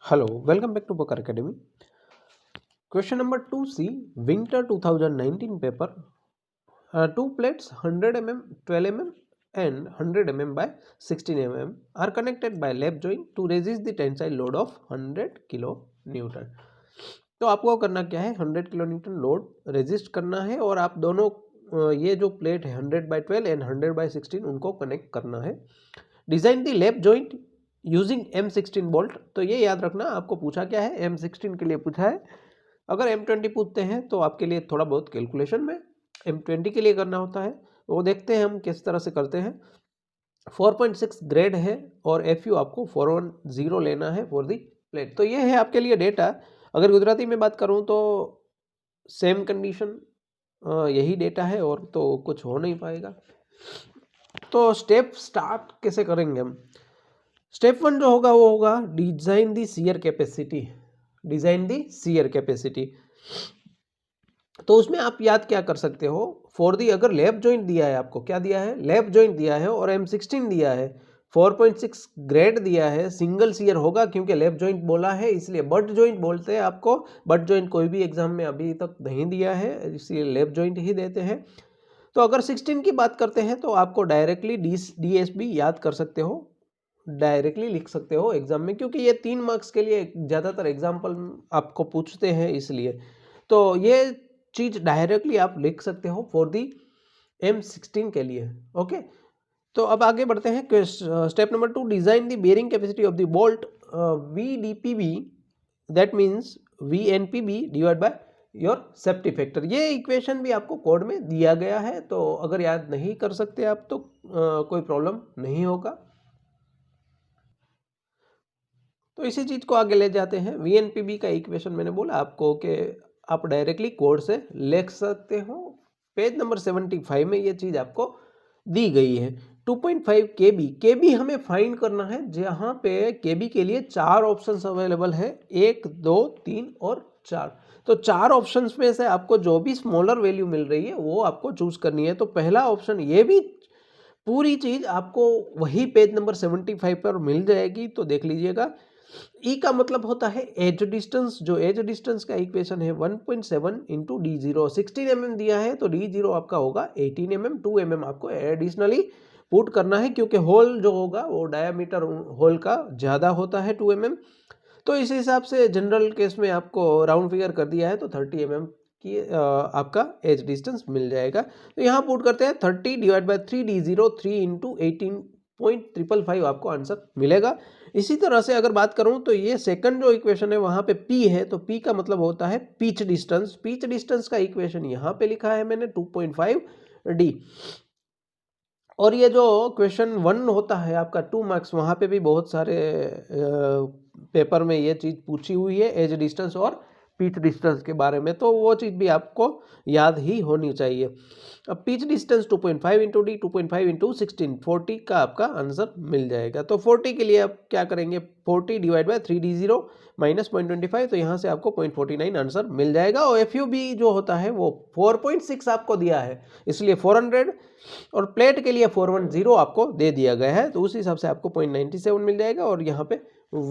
Hello, welcome back to Booker Academy. Question number 2C, Winter 2019 paper. Two plates 100 mm, 12 mm and 100 mm by 16 mm are connected by lap joint to resist the tensile load of 100 kilo Newton. तो आपको करना क्या है, 100 kilo Newton load resist करना है और आप दोनों ये जो प्लेट है 100 बाई 12 एंड 100 बाई 16 उनको कनेक्ट करना है. Design the lap joint using M16 bolt. तो ये याद रखना, आपको पूछा क्या है, M16 के लिए पूछा है. अगर M20 पूछते हैं तो आपके लिए थोड़ा बहुत कैलकुलेशन में M20 के लिए करना होता है. वो देखते हैं हम किस तरह से करते हैं. 4.6 ग्रेड है और FU आपको 410 लेना है फॉर दी प्लेट. तो ये है आपके लिए डेटा. अगर गुजराती में बात करूं तो सेम कंडीशन यही डेटा है और तो कुछ हो नहीं पाएगा. तो स्टेप स्टार्ट कैसे करेंगे हम. स्टेप 1 जो होगा वो होगा डिजाइन दी शियर कैपेसिटी. डिजाइन दी शियर कैपेसिटी. तो उसमें आप याद क्या कर सकते हो, फॉर दी अगर लैप जॉइंट दिया है, आपको क्या दिया है, लैप जॉइंट दिया है और M16 दिया है, 4.6 ग्रेड दिया है, सिंगल शियर होगा क्योंकि लैप जॉइंट बोला है इसलिए. बट जॉइंट बोलते हैं आपको, बट जॉइंट कोई भी एग्जाम में अभी तक नहीं दिया है इसलिए लैप जॉइंट ही देते हैं. तो अगर 16 की बात करते हैं तो आपको डायरेक्टली DSB याद कर सकते हो, डायरेक्टली लिख सकते हो एग्जाम में, क्योंकि ये 3 मार्क्स के लिए ज़्यादातर एग्जाम्पल आपको पूछते हैं इसलिए. तो ये चीज़ डायरेक्टली आप लिख सकते हो फॉर दी M16 के लिए. ओके, तो अब आगे बढ़ते हैं. Step number 2, design the bearing capacity of the bolt VDPB, that means VNPB divide by your safety factor. ये इक्वेशन भी आपको कोड में दिया गया है, तो अगर याद नहीं कर सकते आप तो कोई प्रॉब्लम नहीं होगा. तो इसी चीज को आगे ले जाते हैं. VNPB का इक्वेशन मैंने बोला आपको कि आप डायरेक्टली कोड से लिख सकते हो. पेज नंबर 75 में ये चीज आपको दी गई है. 2.5 KB हमें फाइंड करना है, जहां पे KB के लिए 4 ऑप्शंस अवेलेबल है, 1 2 3 और 4. तो 4 ऑप्शंस में से आपको जो भी स्मॉलर वैल्यू मिल रही है वो आपको चूज करनी है. तो पहला ऑप्शन, ये भी पूरी चीज आपको वही पेज नंबर 75 पर मिल जाएगी, तो देख लीजिएगा. ई का मतलब होता है एज डिस्टेंस. जो एज डिस्टेंस का इक्वेशन है 1.7 इंटू D0. 16 mm दिया है तो D0 आपका होगा 18 mm. 2 mm आपको एडिशनली पुट करना है क्योंकि होल जो होगा वो डायामीटर होल का ज्यादा होता है 2 mm. तो इस हिसाब से जनरल केस में आपको राउंड फिगर कर दिया है तो 30 mm की आपका एज डिस्टेंस मिल जाएगा. तो यहाँ पुट करते हैं 30 डिवाइड बाय 3 D0, 3 इंटू 18.555 आपको आंसर मिलेगा. इसी तरह से अगर बात करूं तो ये सेकंड जो इक्वेशन है वहां पे P है, तो P का मतलब होता है पिच डिस्टेंस. पिच डिस्टेंस का इक्वेशन यहां पे लिखा है मैंने 2.5 D. और ये जो क्वेश्चन 1 होता है आपका 2 मार्क्स, वहां पे भी बहुत सारे पेपर में ये चीज पूछी हुई है, एज डिस्टेंस और पिच डिस्टेंस के बारे में, तो वो चीज भी आपको याद ही होनी चाहिए. अब pitch distance 2.5 into D, 2.5 into 16, 40 का आपका आंसर मिल जाएगा. तो 40 के लिए आप क्या करेंगे, 40 डिवाइड बाय 3D0 माइनस 0.25, तो यहाँ से आपको 0.49 आंसर मिल जाएगा. और FUB जो होता है वो 4.6 आपको दिया है इसलिए 400, और प्लेट के लिए 410 आपको दे दिया गया है, तो उस हिसाब से आपको 0.97 मिल जाएगा. और यहाँ पे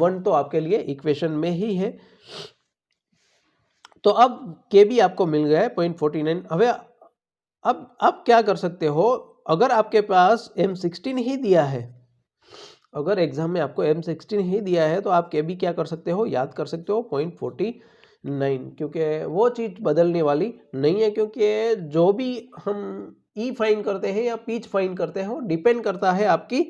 1 तो आपके लिए इक्वेशन में ही है. तो अब KB आपको मिल गया है 0.49. अब क्या कर सकते हो, अगर आपके पास M16 ही दिया है, अगर एग्जाम में आपको M16 ही दिया है तो आप KB क्या कर सकते हो, याद कर सकते हो 0.49, क्योंकि वो चीज बदलने वाली नहीं है. क्योंकि जो भी हम E फाइन करते हैं या पिच फाइन करते हैं वो डिपेंड करता है आपकी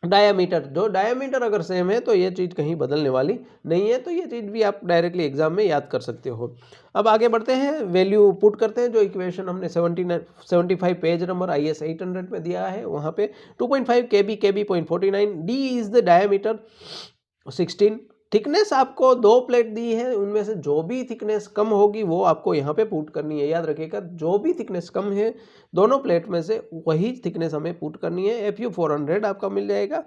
डायामीटर. जो डायामीटर अगर सेम है तो ये चीज कहीं बदलने वाली नहीं है, तो ये चीज भी आप डायरेक्टली एग्जाम में याद कर सकते हो. अब आगे बढ़ते हैं, वैल्यू पुट करते हैं. जो इक्वेशन हमने 75 पेज नंबर IS 800 में दिया है वहां पे 2.5 KB 0.49, D is the diameter 16. Thickness आपको 2 प्लेट दी है, उनमें से जो भी थिकनेस कम होगी वो आपको यहाँ पे पुट करनी है. याद रखिएगा, जो भी थिकनेस कम है दोनों प्लेट में से वही थिकनेस हमें पुट करनी है. FU 400 आपका मिल जाएगा.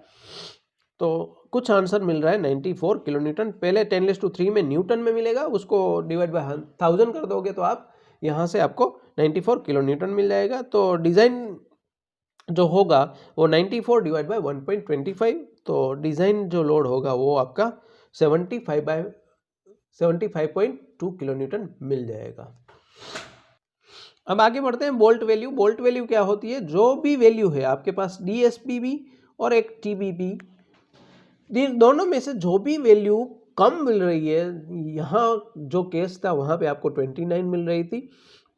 तो कुछ आंसर मिल रहा है 94 किलो न्यूटन. पहले 10⁻³ में न्यूटन में मिलेगा, उसको डिवाइड बाय 1000 कर दोगे तो आप यहाँ से आपको 94 किलो न्यूटन मिल जाएगा. तो डिजाइन जो होगा वो 94 डिवाइड बाय 1.25, तो डिज़ाइन जो लोड होगा वो आपका 75.2 किलो न्यूटन मिल जाएगा। अब आगे बढ़ते हैं बोल्ट वैल्यू। बोल्ट वैल्यू क्या होती है, जो भी वैल्यू है आपके पास DSPB और एक TBB, दोनों में से जो भी वैल्यू कम मिल रही है, यहाँ जो केस था वहाँ पे आपको 29 मिल रही थी,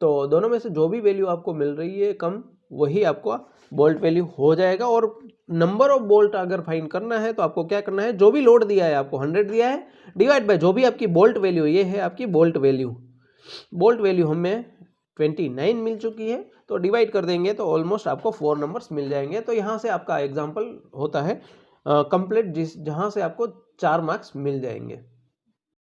तो दोनों में से जो भी वैल्यू आपको मिल रही है कम, वही आपको बोल्ट वैल्यू हो जाएगा। और नंबर ऑफ बोल्ट अगर फाइंड करना है तो आपको क्या करना है, जो भी लोड दिया है आपको 100 दिया है, डिवाइड बाय जो भी आपकी बोल्ट वैल्यू, ये है आपकी बोल्ट वैल्यू। बोल्ट वैल्यू हमें 29 मिल चुकी है, तो डिवाइड कर देंगे तो ऑलमोस्ट आपको 4 नंबर्स मिल जाएंगे। तो यहाँ से आपका एग्जाम्पल होता है कंप्लीट, जहाँ से आपको 4 मार्क्स मिल जाएंगे।